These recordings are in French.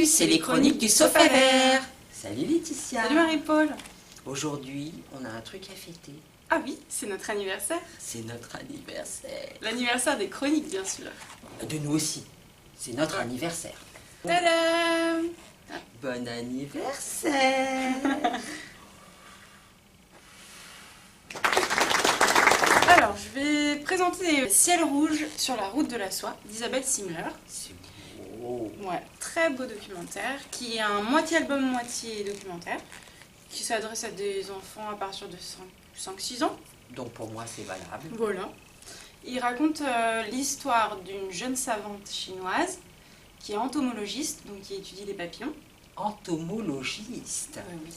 c'est les chroniques du Sofa Vert. Salut Laetitia. Salut Marie-Paul. Aujourd'hui, on a un truc à fêter. Ah oui, c'est notre anniversaire. C'est notre anniversaire. L'anniversaire des chroniques, bien sûr. De nous aussi. C'est notre anniversaire. Tadam! Bon anniversaire. Alors, je vais présenter Ciel rouge sur la route de la soie d'Isabelle Simler. C'est beau. Ouais, très beau documentaire qui est un moitié album, moitié documentaire qui s'adresse à des enfants à partir de 5-6 ans. Donc pour moi, c'est valable. Voilà. Il raconte l'histoire d'une jeune savante chinoise qui est entomologiste, donc qui étudie les papillons. Entomologiste. Oui,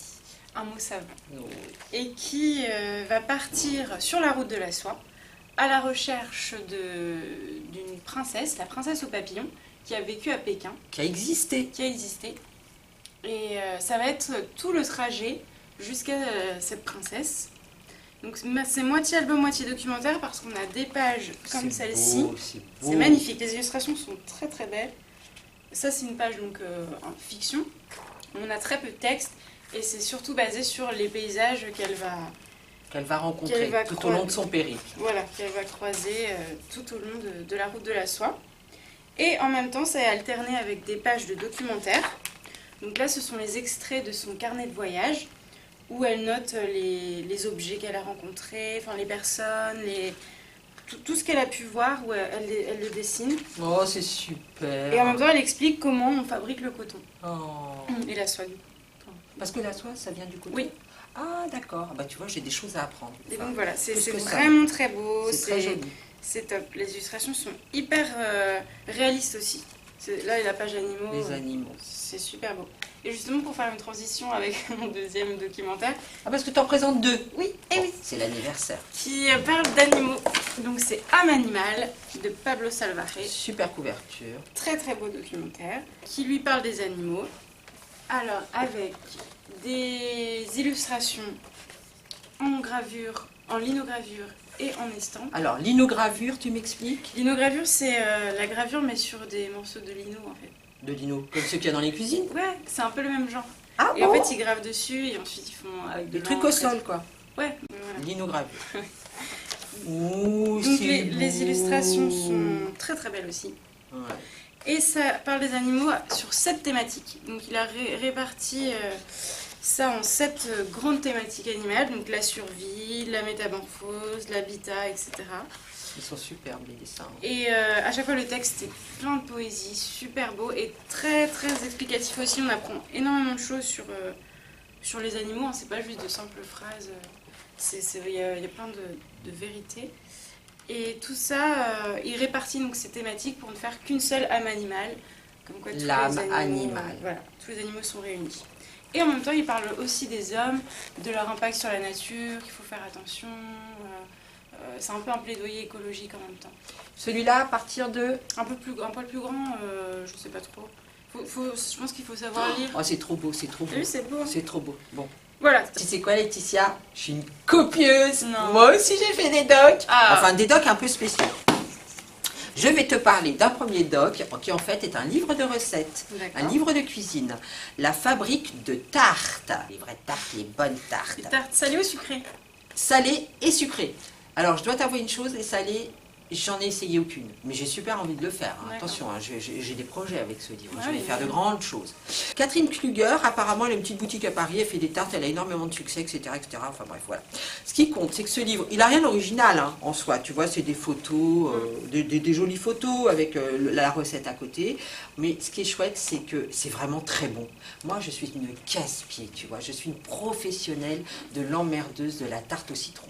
un mot savant. Oh. Et qui va partir sur la route de la soie à la recherche d'une princesse, la princesse aux papillons, qui a vécu à Pékin, Qui a existé. qui a existé. Et ça va être tout le trajet jusqu'à cette princesse. Donc c'est moitié album, moitié documentaire parce qu'on a des pages comme C'est celle-ci. beau, c'est beau. C'est magnifique, les illustrations sont très très belles. Ça c'est une page donc en fiction. On a très peu de texte et c'est surtout basé sur les paysages Qu'elle va rencontrer qu'elle va tout au long de son périple. voilà, qu'elle va croiser tout au long de la route de la soie. Et en même temps, ça est alterné avec des pages de documentaire. Donc là, ce sont les extraits de son carnet de voyage où elle note les objets qu'elle a rencontrés, enfin les personnes, tout ce qu'elle a pu voir, où elle le dessine. Oh, c'est super. Et en même temps, elle explique comment on fabrique le coton Oh. et la soie. Parce que la soie, ça vient du coton. Oui. Ah, d'accord. Bah, tu vois, j'ai des choses à apprendre. Et Enfin, donc voilà, c'est plus que ça. vraiment très beau. C'est très joli. C'est top. Les illustrations sont hyper réalistes aussi. Là, la page animaux. Les animaux. C'est super beau. Et justement, pour faire une transition avec mon deuxième documentaire, Ah, parce que tu en présentes deux. oui, et Bon, oui, c'est l'anniversaire. qui parle d'animaux. Donc c'est Âme Animal de Pablo Salvaje. Super couverture. Très très beau documentaire qui lui parle des animaux. Alors avec des illustrations en gravure, en linogravure et en estampe. Alors, linogravure, tu m'expliques? Linogravure, c'est la gravure mais sur des morceaux de lino en fait. De lino, comme ceux qu'il y a dans les cuisines. Ouais, c'est un peu le même genre. Ah Et en fait, ils gravent dessus et ensuite ils font avec Des de trucs l'encre au et sol, tout. quoi. Ouais, voilà. Linogravure. Ouh, Donc c'est les beau. illustrations sont très très belles aussi. Ouais. Et ça parle des animaux sur 7 thématiques. Donc il a réparti ça en 7 grandes thématiques animales. Donc la survie, la métamorphose, l'habitat, etc. Ils sont superbes, les dessins. Et à chaque fois le texte est plein de poésie, super beau et très très explicatif aussi. On apprend énormément de choses sur les animaux. Hein. C'est pas juste de simples phrases. Il y a plein de vérités. Et tout ça, il répartit donc ces thématiques pour ne faire qu'une seule âme animale. Comme quoi tous L'âme les animaux, animale. voilà, tous les animaux sont réunis. Et en même temps, il parle aussi des hommes, de leur impact sur la nature, qu'il faut faire attention. C'est un peu un plaidoyer écologique en même temps. Celui-là, à partir de... Un poil plus grand, je sais pas trop. Je pense qu'il faut savoir lire. Oh, c'est trop beau, c'est trop beau. T'as vu, c'est beau. Hein. C'est trop beau. Bon. Voilà. Tu sais quoi, Laetitia? Je suis une copieuse. Non. Moi aussi, j'ai fait des docs. Ah. Enfin, des docs un peu spéciaux. Je vais te parler d'un premier doc qui en fait est un livre de recettes, D'accord. un livre de cuisine. La fabrique de tartes. Les vraies tartes, les bonnes tartes. Des tartes salées ou sucrées? Salées et sucrées. Alors, je dois t'avouer une chose, les salées, j'en ai essayé aucune. Mais j'ai super envie de le faire. Hein. D'accord. Attention, hein, j'ai des projets avec ce livre. Ah je vais oui, faire de oui. grandes choses. Catherine Kluger, apparemment, elle a une petite boutique à Paris. Elle fait des tartes, elle a énormément de succès, etc. etc. Enfin bref, voilà. Ce qui compte, c'est que ce livre, il n'a rien d'original hein, en soi. Tu vois, c'est des photos, des jolies photos avec la recette à côté. Mais ce qui est chouette, c'est que c'est vraiment très bon. Moi, je suis une casse-pied, tu vois. Je suis une professionnelle de l'emmerdeuse de la tarte au citron.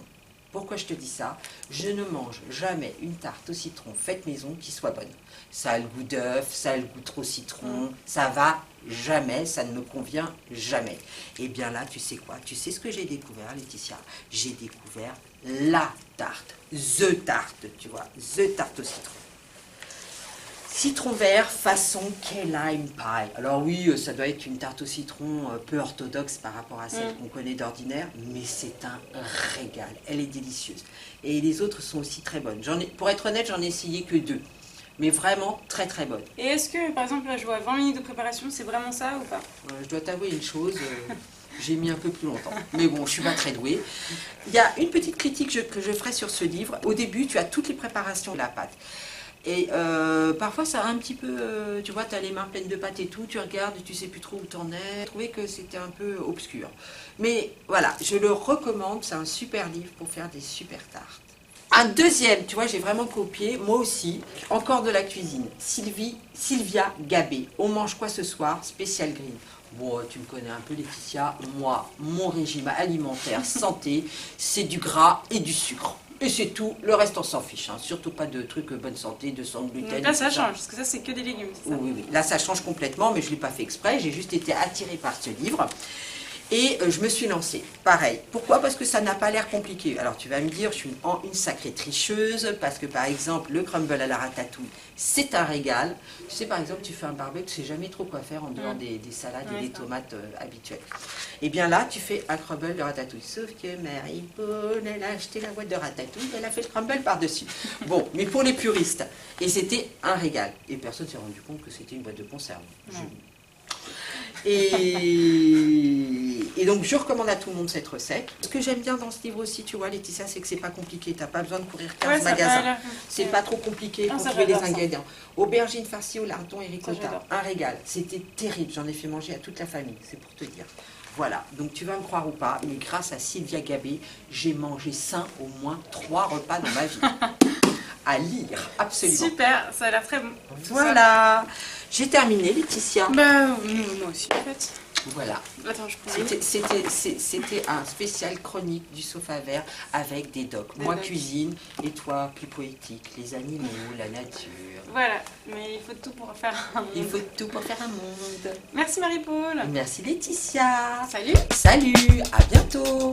Pourquoi je te dis ça? Je ne mange jamais une tarte au citron faite maison qui soit bonne. Ça a le goût d'œuf, ça a le goût trop citron, ça va jamais, ça ne me convient jamais. Et bien là, tu sais quoi? Tu sais ce que j'ai découvert, Laetitia? J'ai découvert la tarte, the tarte, tu vois, the tarte au citron. Citron vert façon key lime pie. Alors oui, ça doit être une tarte au citron peu orthodoxe par rapport à celle qu'on connaît d'ordinaire, mais c'est un régal. Elle est délicieuse. Et les autres sont aussi très bonnes. Pour être honnête, j'en ai essayé que 2. mais vraiment très très bonne. Et est-ce que, par exemple, là, je vois 20 minutes de préparation, c'est vraiment ça ou pas? Je dois t'avouer une chose, j'ai mis un peu plus longtemps, mais bon, je suis pas très douée. Il y a une petite critique que je ferai sur ce livre. Au début, tu as toutes les préparations de la pâte. Et parfois ça a un petit peu, tu vois, tu as les mains pleines de pâte et tout, tu regardes et tu sais plus trop où t'en es. J'ai trouvé que c'était un peu obscur. Mais voilà, je le recommande, c'est un super livre pour faire des super tartes. Un deuxième, tu vois, j'ai vraiment copié, moi aussi, encore de la cuisine. Sylvia Gabé, On mange quoi ce soir? Spécial green. Bon, tu me connais un peu Laetitia, moi, mon régime alimentaire santé, c'est du gras et du sucre. Et c'est tout, le reste on s'en fiche, hein. Surtout pas de trucs bonne santé, de sans gluten. Donc là ça change, parce que ça c'est que des légumes, c'est ça? Oui, oui, là ça change complètement, mais je ne l'ai pas fait exprès, j'ai juste été attirée par ce livre. Et je me suis lancée, pareil. Pourquoi? Parce que ça n'a pas l'air compliqué. Alors tu vas me dire, je suis une sacrée tricheuse, parce que par exemple, le crumble à la ratatouille, c'est un régal. Tu sais, par exemple, tu fais un barbecue, tu ne sais jamais trop quoi faire en dehors des salades et des tomates habituelles. Et bien là, tu fais un crumble de ratatouille. Sauf que Marie-Paul, elle a acheté la boîte de ratatouille, elle a fait le crumble par-dessus. Bon, mais pour les puristes. Et c'était un régal. Et personne ne s'est rendu compte que c'était une boîte de conserve. Et donc je recommande à tout le monde cette recette. Ce que j'aime bien dans ce livre aussi, tu vois Laetitia, c'est que c'est pas compliqué. T'as pas besoin de courir 15 magasins. C'est pas trop compliqué pour trouver les ingrédients. Aubergine farcie au lardon et ricotta, un régal. C'était terrible, j'en ai fait manger à toute la famille, c'est pour te dire. Voilà, donc tu vas me croire ou pas, mais grâce à Sylvia Gabé, j'ai mangé sain au moins 3 repas dans ma vie. À lire, absolument. Super, ça a l'air très bon. Voilà, j'ai terminé Laetitia. Bah, moi aussi en fait. Voilà. Attends, je prends C'était un spécial chronique du sofa vert avec des docs. Moi cuisine et toi plus poétique, les animaux, la nature. Voilà, mais il faut tout pour faire un monde. Il faut tout pour faire un monde. Merci Marie-Paul. Merci Laetitia. Salut. Salut, à bientôt.